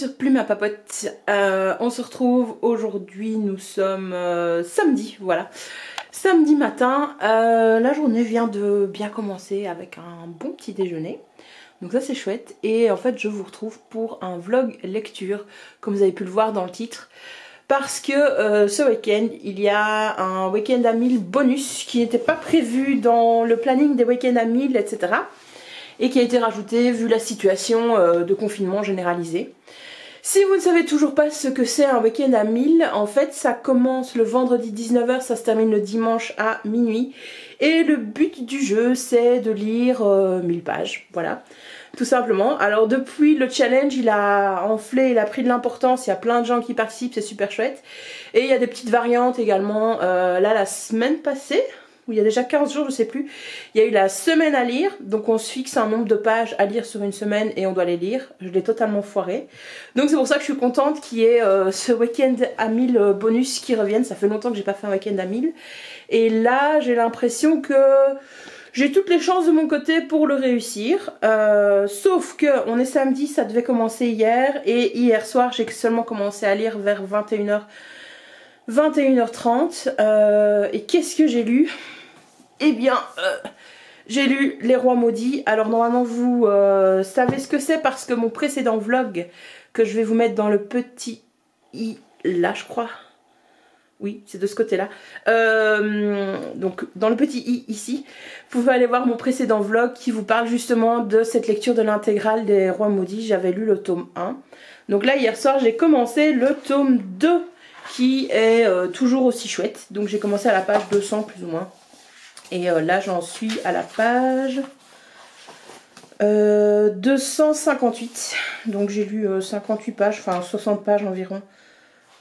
sur Plume à Papote. On se retrouve aujourd'hui, nous sommes samedi, voilà. Samedi matin, la journée vient de bien commencer avec un bon petit déjeuner. Donc ça c'est chouette. Et en fait je vous retrouve pour un vlog lecture, comme vous avez pu le voir dans le titre. Parce que ce week-end, il y a un week-end à 1000 bonus qui n'était pas prévu dans le planning des week-ends à 1000, etc. Et qui a été rajouté vu la situation de confinement généralisé. Si vous ne savez toujours pas ce que c'est un week-end à 1000, en fait ça commence le vendredi 19 h, ça se termine le dimanche à minuit. Et le but du jeu c'est de lire 1000 pages, voilà. Tout simplement. Alors depuis le challenge il a enflé, il a pris de l'importance, il y a plein de gens qui participent, c'est super chouette. Et il y a des petites variantes également, là la semaine passée, où il y a déjà 15 jours je sais plus, il y a eu la semaine à lire, donc on se fixe un nombre de pages à lire sur une semaine et on doit les lire. Je l'ai totalement foiré. Donc c'est pour ça que je suis contente qu'il y ait ce week-end à 1000 bonus qui reviennent, ça fait longtemps que j'ai pas fait un week-end à 1000. Et là j'ai l'impression que j'ai toutes les chances de mon côté pour le réussir, sauf que on est samedi, ça devait commencer hier, et hier soir j'ai seulement commencé à lire vers 21 h, 21 h 30, et qu'est-ce que j'ai lu? Eh bien, j'ai lu Les Rois Maudits. Alors normalement vous savez ce que c'est parce que mon précédent vlog, que je vais vous mettre dans le petit i là je crois. Oui, c'est de ce côté-là. Donc, dans le petit i ici, vous pouvez aller voir mon précédent vlog qui vous parle justement de cette lecture de l'intégrale des Rois Maudits. J'avais lu le tome 1. Donc là, hier soir, j'ai commencé le tome 2 qui est toujours aussi chouette. Donc j'ai commencé à la page 200 plus ou moins. Et là, j'en suis à la page 258. Donc j'ai lu 58 pages, enfin 60 pages environ.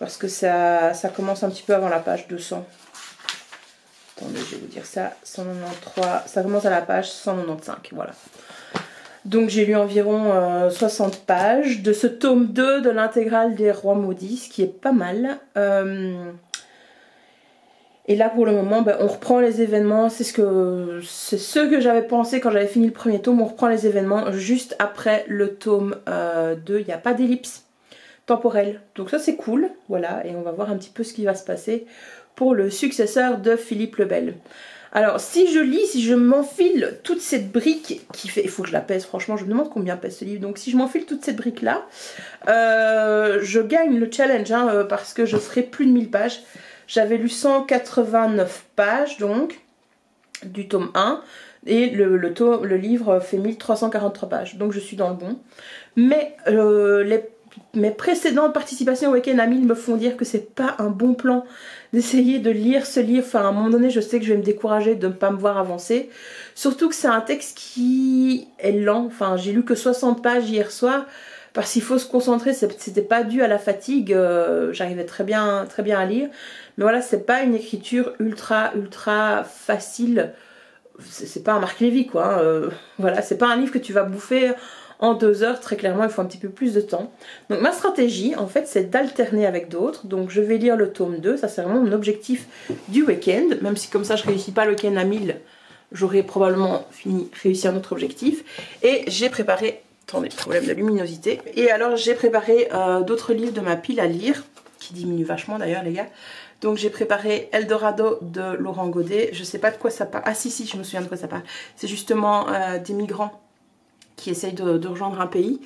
Parce que ça commence un petit peu avant la page 200. Attendez, je vais vous dire ça. 193, ça commence à la page 195, voilà. Donc j'ai lu environ 60 pages de ce tome 2 de l'intégrale des Rois Maudits, ce qui est pas mal. Et là pour le moment, ben, on reprend les événements. C'est ce que j'avais pensé quand j'avais fini le premier tome. On reprend les événements juste après le tome 2. Il n'y a pas d'ellipse temporelle, donc ça c'est cool, voilà. Et on va voir un petit peu ce qui va se passer pour le successeur de Philippe le Bel. Alors si je lis, si je m'enfile toute cette brique qui fait, il faut que je la pèse, franchement je me demande combien pèse ce livre, donc si je m'enfile toute cette brique là, je gagne le challenge, hein, parce que je ferai plus de 1000 pages. J'avais lu 189 pages donc du tome 1 et le livre fait 1343 pages, donc je suis dans le bon. Mais mes précédentes participations au week-end à 1000 me font dire que c'est pas un bon plan d'essayer de lire ce livre. Enfin, à un moment donné, je sais que je vais me décourager de ne pas me voir avancer. Surtout que c'est un texte qui est lent. Enfin, j'ai lu que 60 pages hier soir parce qu'il faut se concentrer. C'était pas dû à la fatigue. J'arrivais très bien à lire. Mais voilà, c'est pas une écriture ultra facile. C'est pas un Marc Lévy, quoi. Voilà, c'est pas un livre que tu vas bouffer en 2 heures, très clairement il faut un petit peu plus de temps. Donc ma stratégie en fait c'est d'alterner avec d'autres. Donc je vais lire le tome 2, ça c'est vraiment mon objectif du week-end. Même si comme ça je réussis pas le week-end à 1000, j'aurais probablement réussi un autre objectif. Et j'ai préparé, attendez, problème de luminosité. Et alors j'ai préparé d'autres livres de ma pile à lire, qui diminue vachement d'ailleurs les gars. Donc j'ai préparé Eldorado de Laurent Godet. Je sais pas de quoi ça parle. Ah si, je me souviens de quoi ça parle. C'est justement des migrants qui essayent de rejoindre un pays.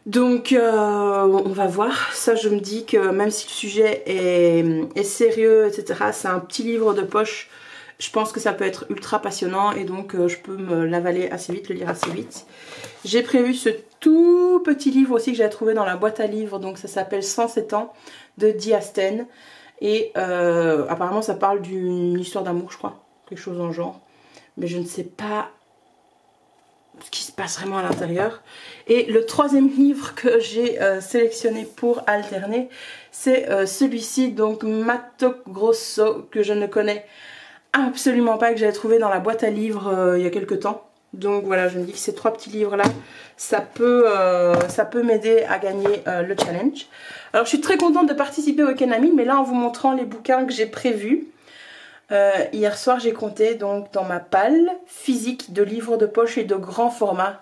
Donc on va voir. Ça je me dis que même si le sujet est sérieux, etc., c'est un petit livre de poche. Je pense que ça peut être ultra passionnant et donc je peux me l'avaler assez vite, le lire assez vite. J'ai prévu ce tout petit livre aussi que j'avais trouvé dans la boîte à livres. Donc ça s'appelle 107 ans de Diasten. Et apparemment ça parle d'une histoire d'amour je crois. Quelque chose en genre. Mais je ne sais pas ce qui se passe vraiment à l'intérieur. Et le troisième livre que j'ai sélectionné pour alterner, c'est celui-ci, donc Mato Grosso, que je ne connais absolument pas, que j'avais trouvé dans la boîte à livres il y a quelques temps. Donc voilà, je me dis que ces 3 petits livres là, ça peut m'aider à gagner le challenge. Alors je suis très contente de participer au Week-end à 1000, mais là en vous montrant les bouquins que j'ai prévus. Hier soir j'ai compté donc dans ma palle physique de livres de poche et de grand format,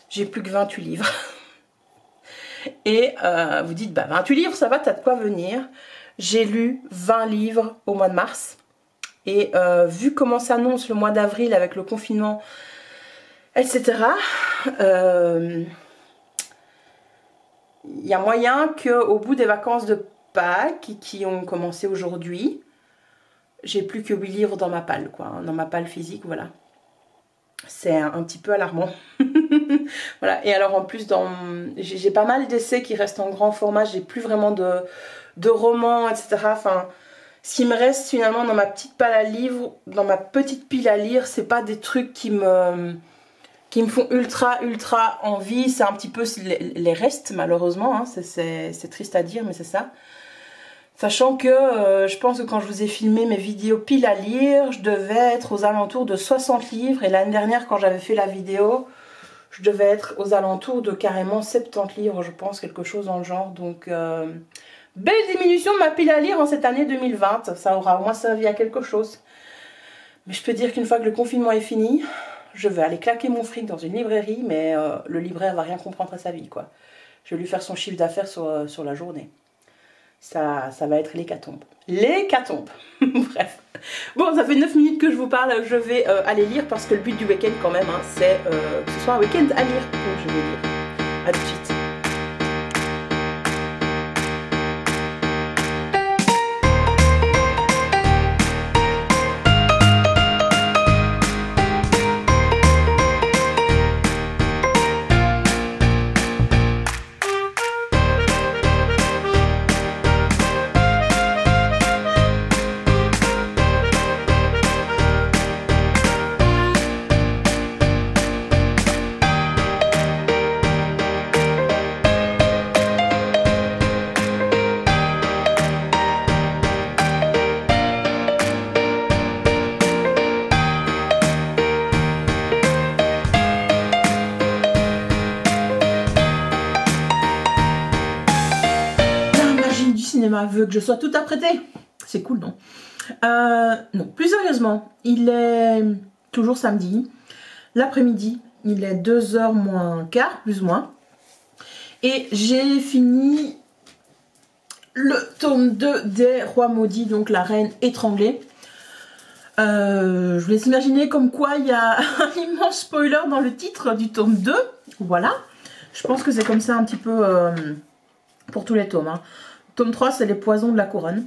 j'ai plus que 28 livres. Et vous dites, bah 28 livres, ça va, t'as de quoi venir. J'ai lu 20 livres au mois de mars. Et vu comment s'annonce le mois d'avril avec le confinement, etc., il y a moyen qu'au bout des vacances de Pâques, qui ont commencé aujourd'hui, j'ai plus que 8 livres dans ma palle, quoi, dans ma palle physique, voilà. C'est un petit peu alarmant. Voilà. Et alors en plus, j'ai pas mal d'essais qui restent en grand format, j'ai plus vraiment de romans, etc. Enfin, ce qui me reste finalement dans ma petite palle à livres, dans ma petite pile à lire, c'est pas des trucs qui me font ultra envie. C'est un petit peu les restes, malheureusement, hein. C'est triste à dire, mais c'est ça. Sachant que je pense que quand je vous ai filmé mes vidéos pile à lire, je devais être aux alentours de 60 livres. Et l'année dernière, quand j'avais fait la vidéo, je devais être aux alentours de carrément 70 livres, je pense, quelque chose dans le genre. Donc, belle diminution de ma pile à lire en cette année 2020. Ça aura au moins servi à quelque chose. Mais je peux dire qu'une fois que le confinement est fini, je vais aller claquer mon fric dans une librairie, mais le libraire va rien comprendre à sa vie, quoi. Je vais lui faire son chiffre d'affaires sur la journée. Ça va être l'hécatombe. L'hécatombe. Bref. Bon, ça fait 9 minutes que je vous parle. Je vais aller lire parce que le but du week-end quand même, hein, c'est que ce soit un week-end à lire. Donc je vais lire. A tout de suite. Veut que je sois tout apprêtée. C'est cool, non? Non, plus sérieusement, il est toujours samedi, l'après-midi, il est 2h moins quart, plus ou moins, et j'ai fini le tome 2 des Rois Maudits, donc la reine étranglée. Je vous laisse imaginer comme quoi il y a un immense spoiler dans le titre du tome 2, voilà. Je pense que c'est comme ça un petit peu pour tous les tomes, hein. Tome 3, c'est les poisons de la couronne.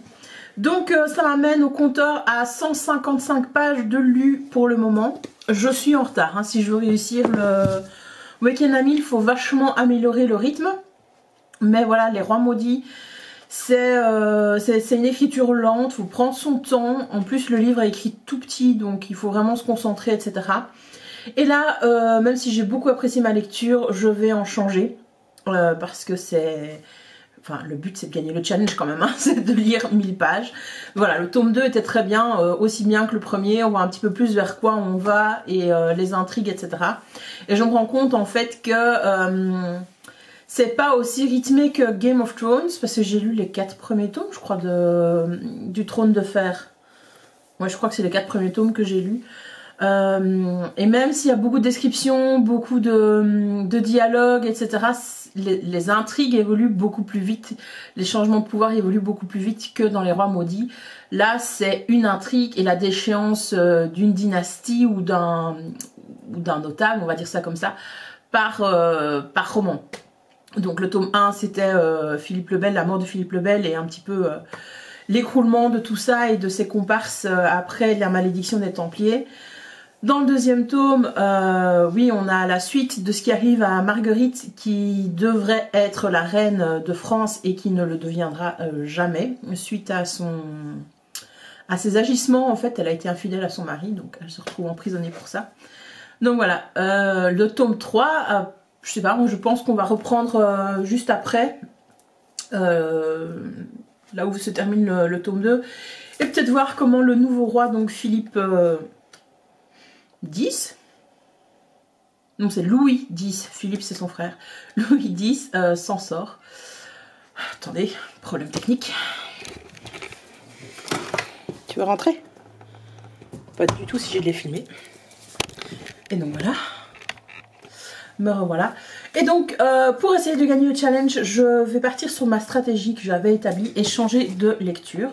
Donc ça m'amène au compteur à 155 pages de lu pour le moment. Je suis en retard, hein. Si je veux réussir le week-end à 1000, il faut vachement améliorer le rythme. Mais voilà, les Rois Maudits, c'est une écriture lente, il faut prendre son temps. En plus, le livre est écrit tout petit, donc il faut vraiment se concentrer, etc. Et là, même si j'ai beaucoup apprécié ma lecture, je vais en changer. Parce que c'est... Enfin, le but c'est de gagner le challenge quand même, hein, c'est de lire 1000 pages. Voilà, le tome 2 était très bien, aussi bien que le premier. On voit un petit peu plus vers quoi on va et les intrigues, etc. Et je me rends compte en fait que c'est pas aussi rythmé que Game of Thrones, parce que j'ai lu les 4 premiers tomes, je crois, du Trône de Fer. Ouais, je crois que c'est les 4 premiers tomes que j'ai lus. Et même s'il y a beaucoup de descriptions, beaucoup de dialogues, etc., les intrigues évoluent beaucoup plus vite, les changements de pouvoir évoluent beaucoup plus vite que dans les Rois Maudits. Là, c'est une intrigue et la déchéance d'une dynastie ou d'un notable, on va dire ça comme ça, par roman. Donc le tome 1, c'était Philippe le Bel, la mort de Philippe le Bel, et un petit peu l'écroulement de tout ça et de ses comparses après la malédiction des Templiers. Dans le deuxième tome, oui, on a la suite de ce qui arrive à Marguerite, qui devrait être la reine de France et qui ne le deviendra jamais, suite à ses agissements. En fait, elle a été infidèle à son mari, donc elle se retrouve emprisonnée pour ça. Donc voilà, le tome 3, je sais pas, je pense qu'on va reprendre juste après, là où se termine le tome 2, et peut-être voir comment le nouveau roi, donc Philippe... 10, non c'est Louis X, Philippe c'est son frère, Louis X s'en sort. Attendez, problème technique. Tu veux rentrer? Pas du tout si j'ai de les filmer. Et donc voilà, me revoilà. Et donc, pour essayer de gagner le challenge, je vais partir sur ma stratégie que j'avais établie et changer de lecture.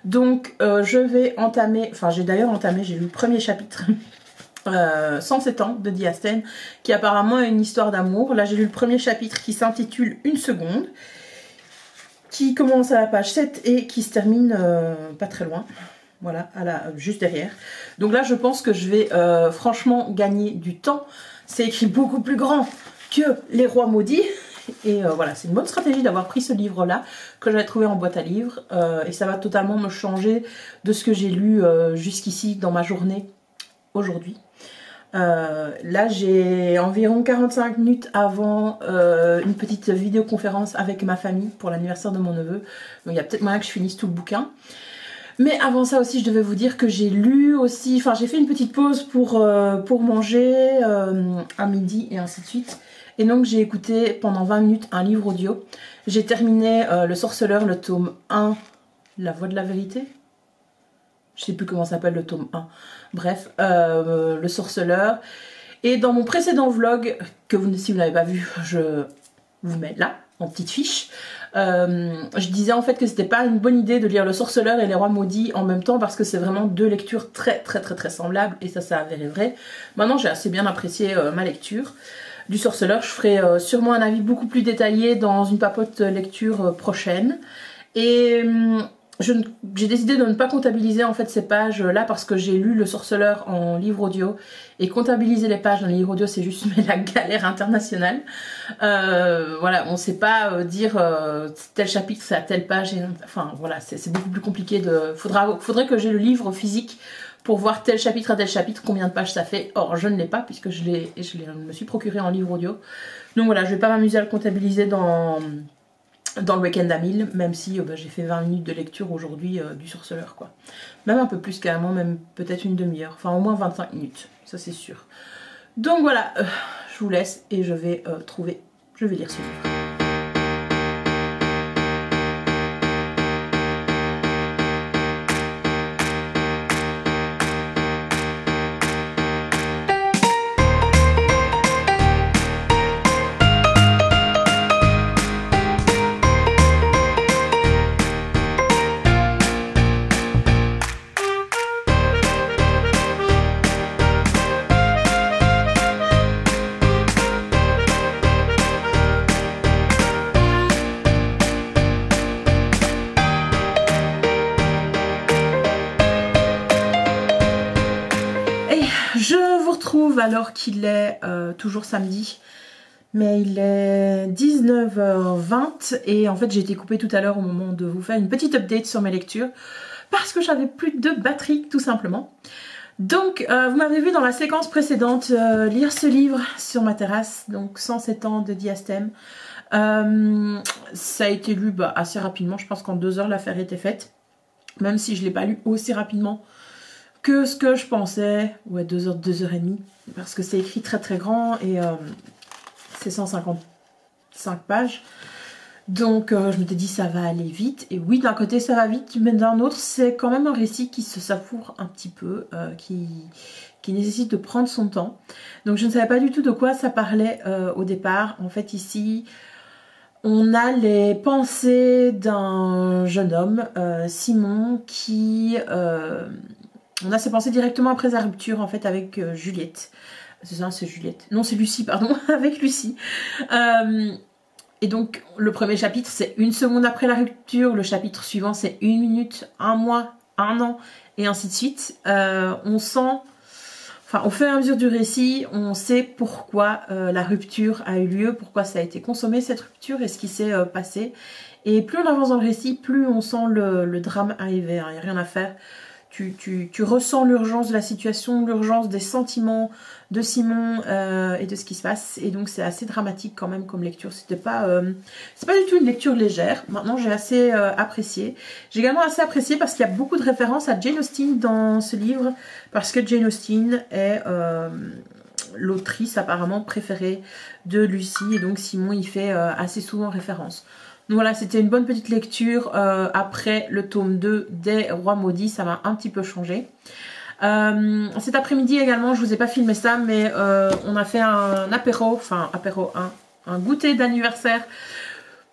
Donc, je vais entamer, enfin j'ai d'ailleurs entamé, j'ai lu le premier chapitre, 107 ans de Diastème, qui apparemment est une histoire d'amour. Là, j'ai lu le premier chapitre qui s'intitule Une seconde, qui commence à la page 7 et qui se termine pas très loin. Voilà, juste derrière. Donc là, je pense que je vais franchement gagner du temps. C'est écrit beaucoup plus grand que Les Rois Maudits. Et voilà, c'est une bonne stratégie d'avoir pris ce livre-là, que j'avais trouvé en boîte à livres. Et ça va totalement me changer de ce que j'ai lu jusqu'ici dans ma journée aujourd'hui. Là, j'ai environ 45 minutes avant une petite vidéoconférence avec ma famille pour l'anniversaire de mon neveu. Donc il y a peut-être moyen que je finisse tout le bouquin. Mais avant ça aussi, je devais vous dire que j'ai lu aussi, enfin j'ai fait une petite pause pour manger à midi et ainsi de suite. Et donc j'ai écouté pendant 20 minutes un livre audio. J'ai terminé Le Sorceleur, le tome 1, La Voix de la Vérité. Je sais plus comment s'appelle le tome 1. Bref, Le Sorceleur. Et dans mon précédent vlog, que si vous n'avez pas vu, je vous mets là, en petite fiche. Je disais en fait que c'était pas une bonne idée de lire Le Sorceleur et Les Rois Maudits en même temps parce que c'est vraiment deux lectures très semblables et ça s'est avéré vrai. Maintenant j'ai assez bien apprécié ma lecture du Sorceleur. Je ferai sûrement un avis beaucoup plus détaillé dans une papote lecture prochaine. Et j'ai décidé de ne pas comptabiliser en fait ces pages là parce que j'ai lu Le Sorceleur en livre audio et comptabiliser les pages dans les livres audio c'est juste mais la galère internationale. Voilà, on sait pas dire tel chapitre c'est à telle page et, enfin voilà, c'est beaucoup plus compliqué de... Faudrait que j'ai le livre physique pour voir tel chapitre à tel chapitre combien de pages ça fait. Or je ne l'ai pas puisque je me suis procuré en livre audio. Donc voilà, je vais pas m'amuser à le comptabiliser dans le week-end à 1000, même si j'ai fait 20 minutes de lecture aujourd'hui du Sorceleur quoi. Même un peu plus carrément, même peut-être une demi-heure, enfin au moins 25 minutes, ça c'est sûr. Donc voilà, je vous laisse et je vais lire ce livre. Alors qu'il est toujours samedi, mais il est 19h20 et en fait j'ai été coupée tout à l'heure au moment de vous faire une petite update sur mes lectures parce que j'avais plus de batterie tout simplement. Donc vous m'avez vu dans la séquence précédente lire ce livre sur ma terrasse, donc 107 ans de Diastème. Ça a été lu assez rapidement, je pense qu'en 2 heures l'affaire était faite, même si je ne l'ai pas lu aussi rapidement que ce que je pensais. Ouais, 2 heures, 2 heures et demie, parce que c'est écrit très grand et c'est 155 pages. Donc je m'étais dit ça va aller vite. Et oui, d'un côté ça va vite, mais d'un autre c'est quand même un récit qui se savoure un petit peu, qui nécessite de prendre son temps. Donc je ne savais pas du tout de quoi ça parlait au départ. En fait ici on a les pensées d'un jeune homme, Simon, qui... on a ses pensées directement après sa rupture en fait avec Juliette. C'est ça, c'est Juliette. Non, c'est Lucie, pardon, avec Lucie. Et donc, le premier chapitre, c'est 1 seconde après la rupture. Le chapitre suivant, c'est 1 minute, 1 mois, 1 an, et ainsi de suite. On sent... Enfin, au fur et à mesure du récit, on sait pourquoi la rupture a eu lieu, pourquoi ça a été consommé, cette rupture, et ce qui s'est passé. Et plus on avance dans le récit, plus on sent le drame arriver. Il n'y a rien à faire. Tu ressens l'urgence de la situation, l'urgence des sentiments de Simon et de ce qui se passe. Et donc c'est assez dramatique quand même comme lecture. C'est pas du tout une lecture légère. Maintenant j'ai assez apprécié. J'ai également assez apprécié parce qu'il y a beaucoup de références à Jane Austen dans ce livre. Parce que Jane Austen est l'autrice apparemment préférée de Lucie. Et donc Simon y fait assez souvent référence. Donc voilà, c'était une bonne petite lecture après le tome 2 des Rois Maudits, ça m'a un petit peu changé. Cet après-midi également, je vous ai pas filmé ça, mais on a fait un apéro, enfin apéro 1, un goûter d'anniversaire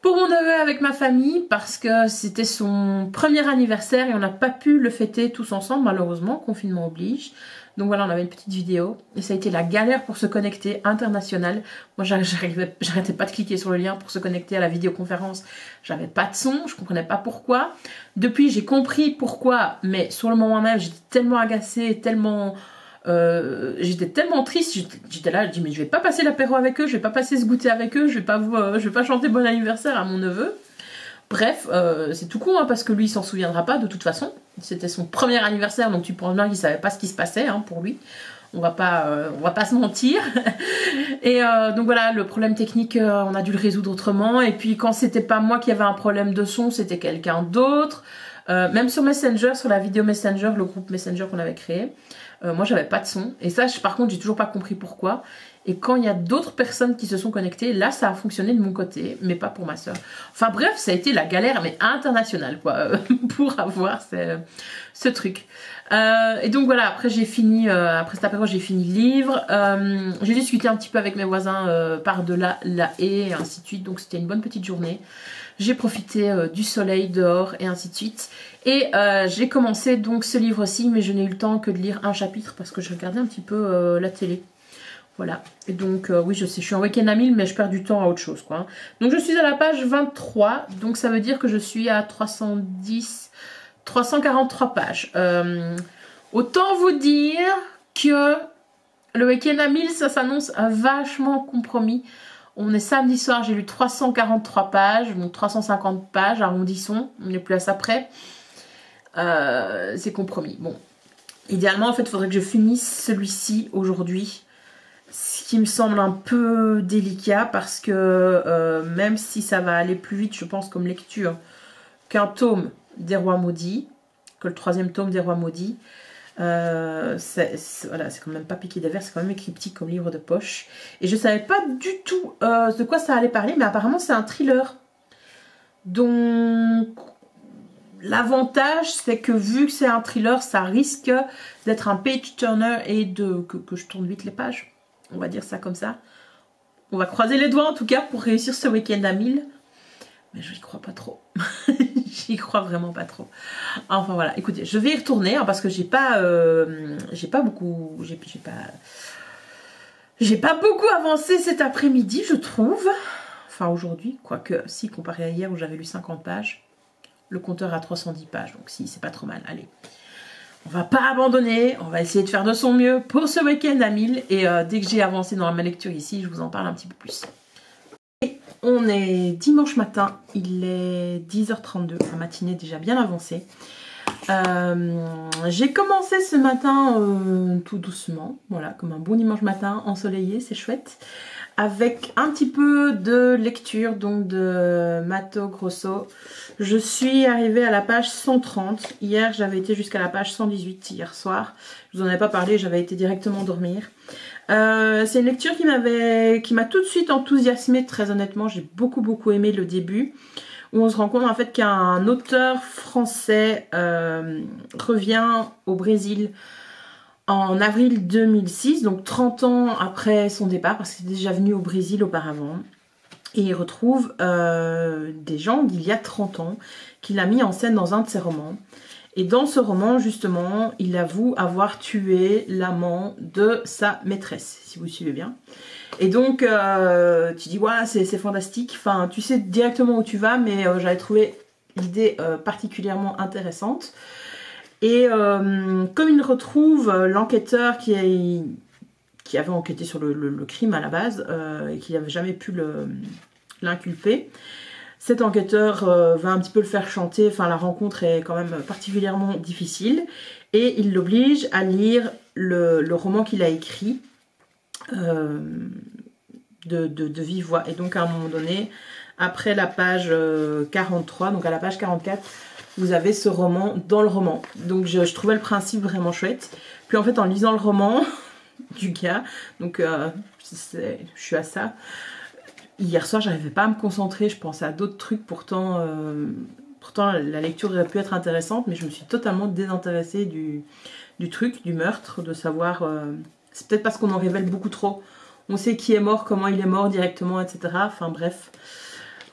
pour mon neveu avec ma famille parce que c'était son premier anniversaire et on n'a pas pu le fêter tous ensemble, malheureusement, confinement oblige. Donc voilà, on avait une petite vidéo et ça a été la galère pour se connecter, international. Moi, j'arrêtais pas de cliquer sur le lien pour se connecter à la vidéoconférence. J'avais pas de son, je comprenais pas pourquoi. Depuis, j'ai compris pourquoi, mais sur le moment même, j'étais tellement agacée, j'étais tellement triste, j'étais là, je dis mais je vais pas passer l'apéro avec eux, je vais pas passer ce goûter avec eux, je vais pas chanter bon anniversaire à mon neveu. Bref, c'est tout con hein, parce que lui il s'en souviendra pas de toute façon. C'était son premier anniversaire donc tu penses bien qu'il savait pas ce qui se passait hein, pour lui. On va pas se mentir. Et donc voilà, le problème technique, on a dû le résoudre autrement. Et puis quand c'était pas moi qui avait un problème de son, c'était quelqu'un d'autre. Même sur Messenger, sur la vidéo Messenger, le groupe Messenger qu'on avait créé, moi j'avais pas de son. Et ça, par contre, j'ai toujours pas compris pourquoi. Et quand il y a d'autres personnes qui se sont connectées, là ça a fonctionné de mon côté, mais pas pour ma soeur. Enfin bref, ça a été la galère, mais internationale quoi, pour avoir ce truc. Et donc voilà, après j'ai fini, après cet apéro j'ai fini le livre. J'ai discuté un petit peu avec mes voisins par-delà la haie et ainsi de suite, donc c'était une bonne petite journée. J'ai profité du soleil dehors et ainsi de suite. Et j'ai commencé donc ce livre-ci, mais je n'ai eu le temps que de lire un chapitre parce que je regardais un petit peu la télé. Voilà, et donc oui je sais, je suis en week-end à 1000 mais je perds du temps à autre chose quoi. Donc je suis à la page 23, donc ça veut dire que je suis à 343 pages. Autant vous dire que le week-end à 1000 ça s'annonce vachement compromis. On est samedi soir, j'ai lu 343 pages, donc 350 pages, arrondissons, on n'est plus à ça près. C'est compromis. Bon, idéalement en fait il faudrait que je finisse celui-ci aujourd'hui. Ce qui me semble un peu délicat parce que même si ça va aller plus vite, je pense, comme lecture, qu'un tome des Rois Maudits, que le 3e tome des Rois Maudits, voilà, c'est quand même pas piqué des vers, c'est quand même écrit petit comme livre de poche. Et je savais pas du tout de quoi ça allait parler, mais apparemment c'est un thriller. Donc l'avantage, c'est que vu que c'est un thriller, ça risque d'être un page turner et que je tourne vite les pages. On va dire ça comme ça. On va croiser les doigts en tout cas pour réussir ce week-end à 1000. Mais je n'y crois pas trop. J'y crois vraiment pas trop. Enfin voilà, écoutez, je vais y retourner hein, parce que j'ai pas beaucoup avancé cet après-midi, je trouve. Enfin aujourd'hui, quoique si comparé à hier où j'avais lu 50 pages, le compteur a 310 pages, donc si c'est pas trop mal. Allez. On va pas abandonner, on va essayer de faire de son mieux pour ce week-end à 1000 et dès que j'ai avancé dans ma lecture ici, je vous en parle un petit peu plus. Et on est dimanche matin, il est 10h32, la matinée est déjà bien avancée. J'ai commencé ce matin tout doucement, voilà, comme un bon dimanche matin ensoleillé, c'est chouette. Avec un petit peu de lecture donc de Mato Grosso. Je suis arrivée à la page 130. Hier j'avais été jusqu'à la page 118 hier soir. Je vous en avais pas parlé, j'avais été directement dormir. C'est une lecture qui m'a tout de suite enthousiasmée, très honnêtement. J'ai beaucoup aimé le début. Où on se rend compte en fait qu'un auteur français revient au Brésil en avril 2006, donc 30 ans après son départ, parce qu'il est déjà venu au Brésil auparavant. Et il retrouve des gens d'il y a 30 ans qu'il a mis en scène dans un de ses romans. Et dans ce roman, justement, il avoue avoir tué l'amant de sa maîtresse, si vous suivez bien. Et donc, tu dis, ouais, c'est fantastique. Enfin, tu sais directement où tu vas, mais j'avais trouvé l'idée particulièrement intéressante. Et comme il retrouve l'enquêteur qui avait enquêté sur le crime à la base et qui n'avait jamais pu l'inculper, cet enquêteur va un petit peu le faire chanter. Enfin, la rencontre est quand même particulièrement difficile et il l'oblige à lire le roman qu'il a écrit de vive voix. Et donc à un moment donné, après la page 43, donc à la page 44, vous avez ce roman dans le roman. Donc je trouvais le principe vraiment chouette. Puis en fait en lisant le roman du gars, donc je suis à ça. Hier soir j'arrivais pas à me concentrer, je pensais à d'autres trucs, pourtant la lecture aurait pu être intéressante, mais je me suis totalement désintéressée du truc, du meurtre, de savoir... c'est peut-être parce qu'on en révèle beaucoup trop on sait qui est mort, comment il est mort directement, etc. Enfin bref,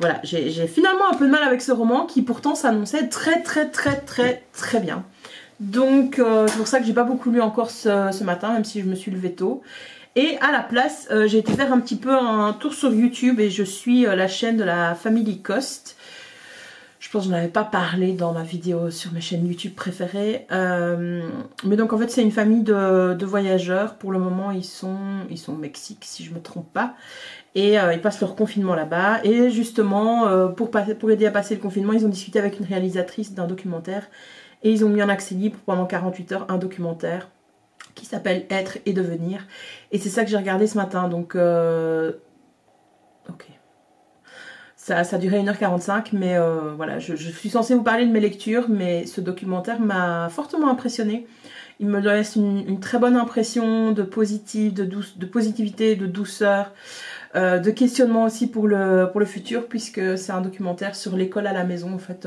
voilà, j'ai finalement un peu de mal avec ce roman qui pourtant s'annonçait très bien. Donc c'est pour ça que j'ai pas beaucoup lu encore ce matin, même si je me suis levée tôt. Et à la place, j'ai été faire un petit peu un tour sur YouTube et je suis la chaîne de la Family Cost. Je pense que je n'en avais pas parlé dans ma vidéo sur mes chaînes YouTube préférées. Mais donc en fait c'est une famille de voyageurs. Pour le moment ils sont au Mexique si je ne me trompe pas. Et ils passent leur confinement là-bas. Et justement pour aider à passer le confinement, ils ont discuté avec une réalisatrice d'un documentaire. Et ils ont mis en accès libre pendant 48 heures un documentaire qui s'appelle Être et devenir. Et c'est ça que j'ai regardé ce matin. Donc ok. Ça a duré 1h45, mais voilà, je suis censée vous parler de mes lectures, mais ce documentaire m'a fortement impressionnée. Il me laisse une très bonne impression de positif, de positivité, de douceur, de questionnement aussi pour le futur, puisque c'est un documentaire sur l'école à la maison, en fait,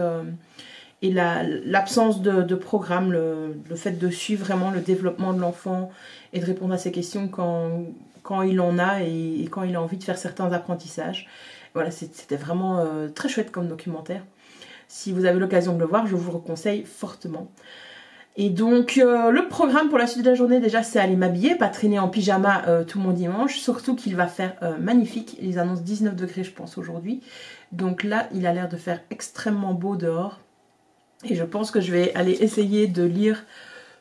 et l'absence de programme, le fait de suivre vraiment le développement de l'enfant et de répondre à ses questions quand il en a et quand il a envie de faire certains apprentissages. Voilà, c'était vraiment très chouette comme documentaire. Si vous avez l'occasion de le voir, je vous le conseille fortement. Et donc, le programme pour la suite de la journée, déjà, c'est aller m'habiller, pas traîner en pyjama tout mon dimanche. Surtout qu'il va faire magnifique. Ils annoncent 19 degrés, je pense, aujourd'hui. Donc là, il a l'air de faire extrêmement beau dehors. Et je pense que je vais aller essayer de lire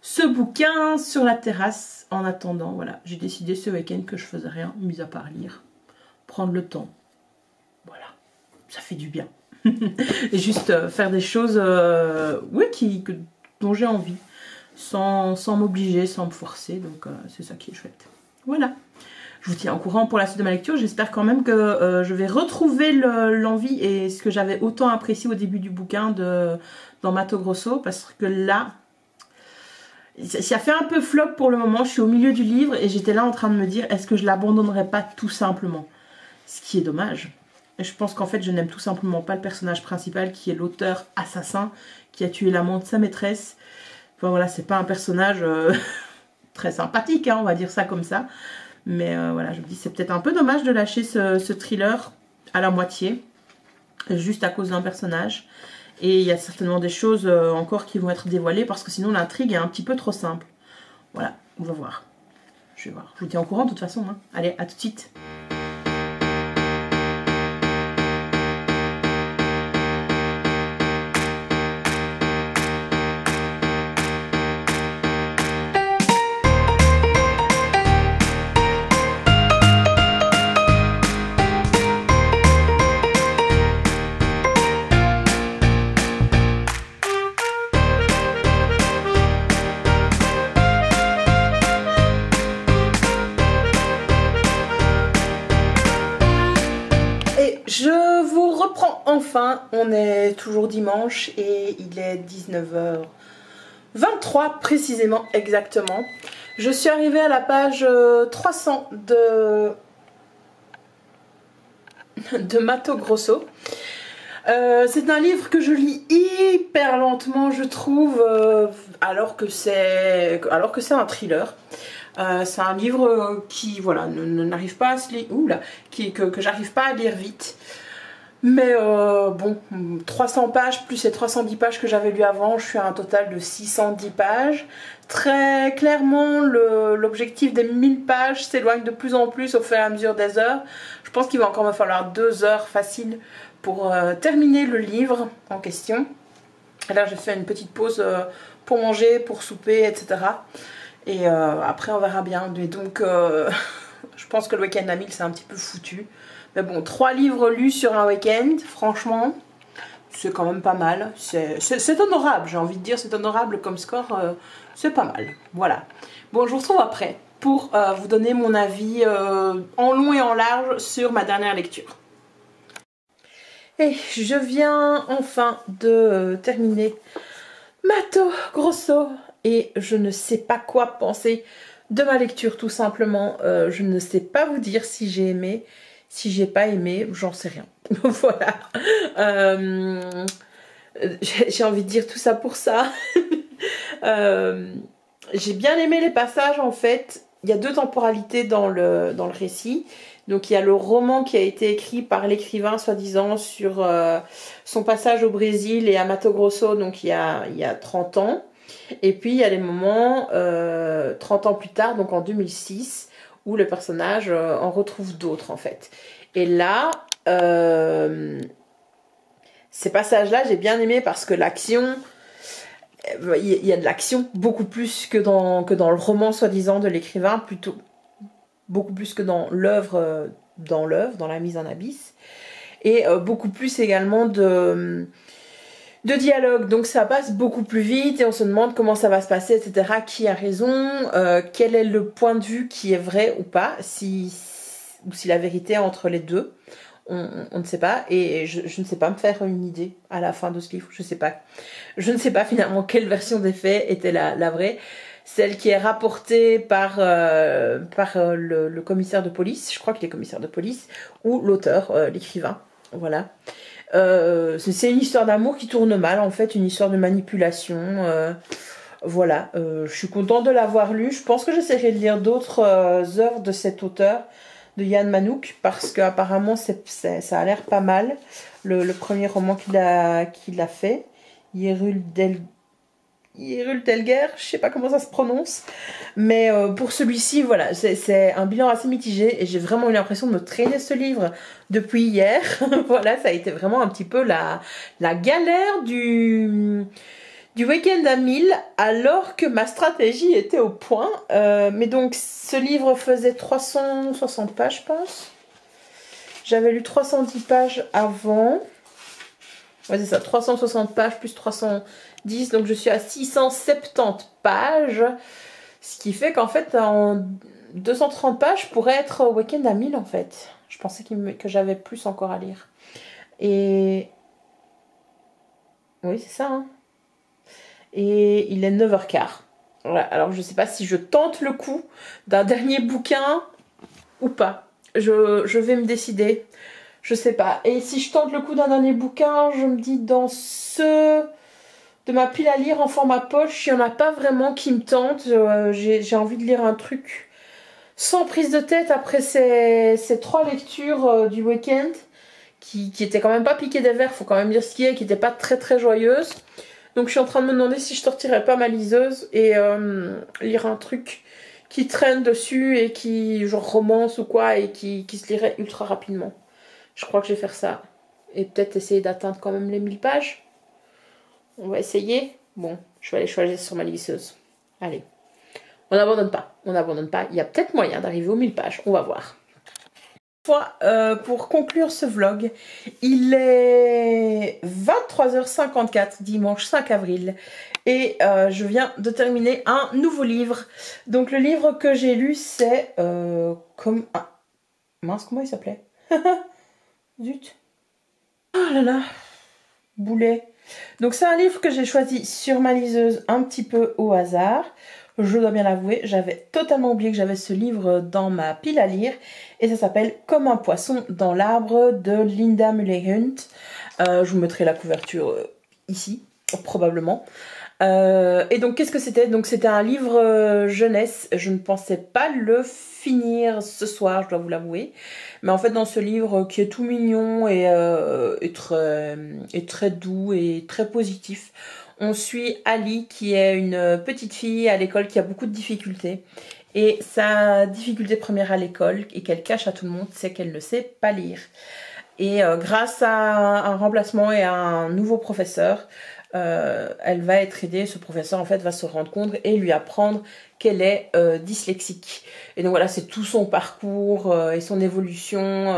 ce bouquin sur la terrasse. En attendant, voilà, j'ai décidé ce week-end que je faisais rien, mis à part lire. Prendre le temps. Voilà, ça fait du bien. Et juste faire des choses oui, dont j'ai envie, sans m'obliger, sans me forcer. Donc c'est ça qui est chouette. Voilà. Je vous tiens au courant pour la suite de ma lecture. J'espère quand même que je vais retrouver l'envie et ce que j'avais autant apprécié au début du bouquin dans Mato Grosso. Parce que là, ça fait un peu flop pour le moment. Je suis au milieu du livre et j'étais là en train de me dire, est-ce que je l'abandonnerais pas tout simplement? Ce qui est dommage. Et je pense qu'en fait, je n'aime tout simplement pas le personnage principal qui est l'auteur assassin qui a tué l'amant de sa maîtresse. Enfin voilà, c'est pas un personnage très sympathique, hein, on va dire ça comme ça. Mais voilà, je me dis c'est peut-être un peu dommage de lâcher ce thriller à la moitié, juste à cause d'un personnage. Et il y a certainement des choses encore qui vont être dévoilées parce que sinon l'intrigue est un petit peu trop simple. Voilà, on va voir. Je vais voir. Je vous tiens au courant de toute façon. Hein. Allez, à tout de suite. Je vous reprends enfin, on est toujours dimanche et il est 19h23 précisément, exactement. Je suis arrivée à la page 300 de Mato Grosso. C'est un livre que je lis hyper lentement, je trouve, alors que c'est un thriller. C'est un livre qui voilà n'arrive pas à se lire, que j'arrive pas à lire vite. Mais bon, 300 pages plus les 310 pages que j'avais lu avant, je suis à un total de 610 pages. Très clairement, l'objectif des 1000 pages s'éloigne de plus en plus au fur et à mesure des heures. Je pense qu'il va encore me falloir 2 heures faciles pour terminer le livre en question. Et là, j'ai fait une petite pause pour manger, pour souper, etc. Et après, on verra bien. Et donc, je pense que le week-end à 1000, c'est un petit peu foutu. Mais bon, 3 livres lus sur un week-end, franchement, c'est quand même pas mal. C'est honorable, j'ai envie de dire, c'est honorable comme score, c'est pas mal. Voilà. Bon, je vous retrouve après pour vous donner mon avis en long et en large sur ma dernière lecture. Et je viens enfin de terminer Mato Grosso et je ne sais pas quoi penser de ma lecture tout simplement. Je ne sais pas vous dire si j'ai aimé. Si j'ai pas aimé, j'en sais rien. Voilà. J'ai envie de dire tout ça pour ça. J'ai bien aimé les passages en fait il y a deux temporalités dans le récit. Donc il y a le roman qui a été écrit par l'écrivain soi-disant sur son passage au Brésil et à Mato Grosso, donc il y a 30 ans. Et puis il y a les moments 30 ans plus tard, donc en 2006, où le personnage en retrouve d'autres en fait. Et là, ces passages-là, j'ai bien aimé parce que l'action, il y a de l'action beaucoup plus que dans le roman soi-disant de l'écrivain, plutôt beaucoup plus que dans l'œuvre, dans la mise en abysse, et beaucoup plus également de dialogue. Donc ça passe beaucoup plus vite et on se demande comment ça va se passer, etc. Qui a raison, quel est le point de vue qui est vrai ou pas, ou si la vérité est entre les deux. On ne sait pas, et je ne sais pas me faire une idée à la fin de ce livre. Je ne sais pas finalement quelle version des faits était la vraie. Celle qui est rapportée par le commissaire de police, je crois qu'il est commissaire de police, ou l'auteur, l'écrivain. Voilà. C'est une histoire d'amour qui tourne mal, en fait, une histoire de manipulation. Voilà, je suis contente de l'avoir lu. Je pense que j'essaierai de lire d'autres œuvres de cet auteur, de Yann Manouk, parce qu'apparemment ça a l'air pas mal. Le premier roman qu'il a fait, Yerul Delger, je sais pas comment ça se prononce, mais pour celui-ci, voilà, c'est un bilan assez mitigé et j'ai vraiment eu l'impression de me traîner ce livre depuis hier. Voilà, ça a été vraiment un petit peu la galère du week-end à 1000, alors que ma stratégie était au point. Mais donc, ce livre faisait 360 pages, je pense. J'avais lu 310 pages avant. Ouais, c'est ça, 360 pages plus 310, donc je suis à 670 pages, ce qui fait qu'en fait, en 230 pages, je pourrais être au week-end à 1000 en fait. Je pensais que j'avais plus encore à lire. Et... oui, c'est ça, hein. Et il est 9h15. Voilà, alors je sais pas si je tente le coup d'un dernier bouquin ou pas. Je vais me décider. Je sais pas. Et si je tente le coup d'un dernier bouquin, je me dis dans ceux de ma pile à lire en format poche, il n'y en a pas vraiment qui me tente. J'ai envie de lire un truc sans prise de tête après ces 3 lectures du week-end qui étaient quand même pas piquées des verres, faut quand même dire ce qui est, qui n'étaient pas très très joyeuses. Donc je suis en train de me demander si je sortirais pas ma liseuse et lire un truc qui traîne dessus et qui, genre romance ou quoi, et qui se lirait ultra rapidement. Je crois que je vais faire ça. Et peut-être essayer d'atteindre quand même les 1000 pages. On va essayer. Bon, je vais aller choisir sur ma liseuse. Allez. On n'abandonne pas. On n'abandonne pas. Il y a peut-être moyen d'arriver aux 1000 pages. On va voir. Pour conclure ce vlog, il est 23h54, dimanche 5 avril. Et je viens de terminer un nouveau livre. Donc le livre que j'ai lu, c'est... mince, comment il s'appelait? Zut. Oh là là. Boulet. Donc c'est un livre que j'ai choisi sur ma liseuse un petit peu au hasard. Je dois bien l'avouer, j'avais totalement oublié que j'avais ce livre dans ma pile à lire. Et ça s'appelle Comme un poisson dans l'arbre de Linda Muller-Hunt. Je vous mettrai la couverture ici, probablement. Et donc qu'est-ce que c'était? Donc c'était un livre jeunesse. Je ne pensais pas le finir ce soir, je dois vous l'avouer. Mais en fait dans ce livre qui est tout mignon et très doux et très positif, on suit Ali qui est une petite fille à l'école qui a beaucoup de difficultés. Et sa difficulté première à l'école et qu'elle cache à tout le monde, c'est qu'elle ne sait pas lire. Et grâce à un remplacement et à un nouveau professeur, elle va être aidée. Ce professeur en fait va se rendre compte et lui apprendre qu'elle est dyslexique. Et donc voilà, c'est tout son parcours et son évolution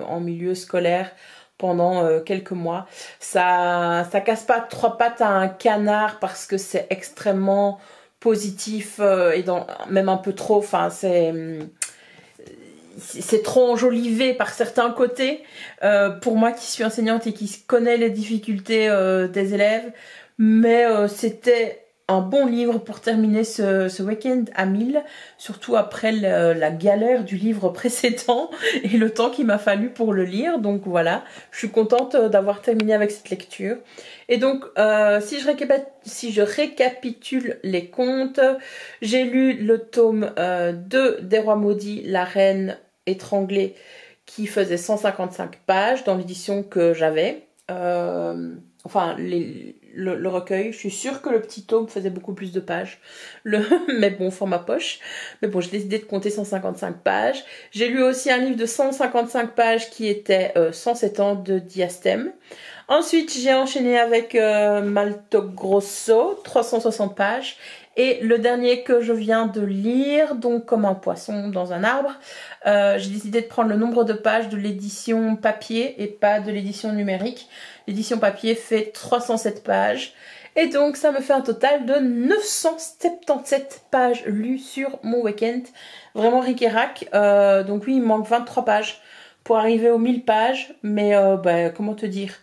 en milieu scolaire pendant quelques mois. Ça casse pas 3 pattes à un canard parce que c'est extrêmement positif et même un peu trop. Enfin, c'est trop enjolivé par certains côtés pour moi qui suis enseignante et qui connais les difficultés des élèves, mais c'était un bon livre pour terminer ce week-end à 1000, surtout après la galère du livre précédent et le temps qu'il m'a fallu pour le lire. Donc voilà, je suis contente d'avoir terminé avec cette lecture. Et donc, si je récapitule les contes, j'ai lu le tome 2 des Rois Maudits, La Reine étranglée, qui faisait 155 pages dans l'édition que j'avais. Enfin, le recueil, je suis sûre que le petit tome faisait beaucoup plus de pages, mais bon, format poche. Mais bon, j'ai décidé de compter 155 pages. J'ai lu aussi un livre de 155 pages qui était 107 ans de Diastème. Ensuite, j'ai enchaîné avec Malto Grosso, 360 pages. Et le dernier que je viens de lire, donc Comme un poisson dans un arbre, j'ai décidé de prendre le nombre de pages de l'édition papier et pas de l'édition numérique. L'édition papier fait 307 pages. Et donc, ça me fait un total de 977 pages lues sur mon week-end. Vraiment ric et rac. Donc oui, il me manque 23 pages pour arriver aux 1000 pages. Mais comment te dire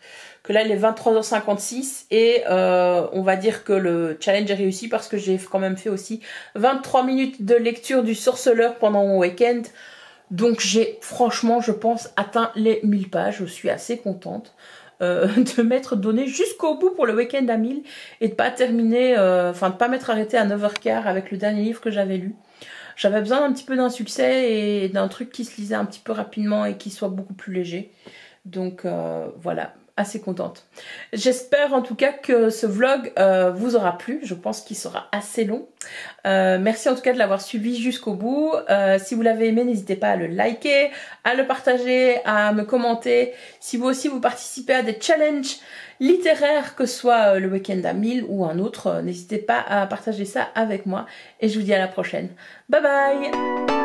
que là, il est 23h56 et on va dire que le challenge est réussi parce que j'ai quand même fait aussi 23 minutes de lecture du Sorceleur pendant mon week-end. Donc j'ai franchement, je pense, atteint les 1000 pages. Je suis assez contente de m'être donné jusqu'au bout pour le week-end à 1000 et de pas terminer, de pas m'être arrêtée à 9h15 avec le dernier livre que j'avais lu. J'avais besoin d'un petit peu d'un succès et d'un truc qui se lisait un petit peu rapidement et qui soit beaucoup plus léger. Donc voilà, assez contente. J'espère en tout cas que ce vlog vous aura plu. Je pense qu'il sera assez long. Merci en tout cas de l'avoir suivi jusqu'au bout. Si vous l'avez aimé, n'hésitez pas à le liker, à le partager, à me commenter. Si vous aussi vous participez à des challenges littéraires, que ce soit le week-end à 1000 ou un autre, n'hésitez pas à partager ça avec moi. Et je vous dis à la prochaine. Bye bye!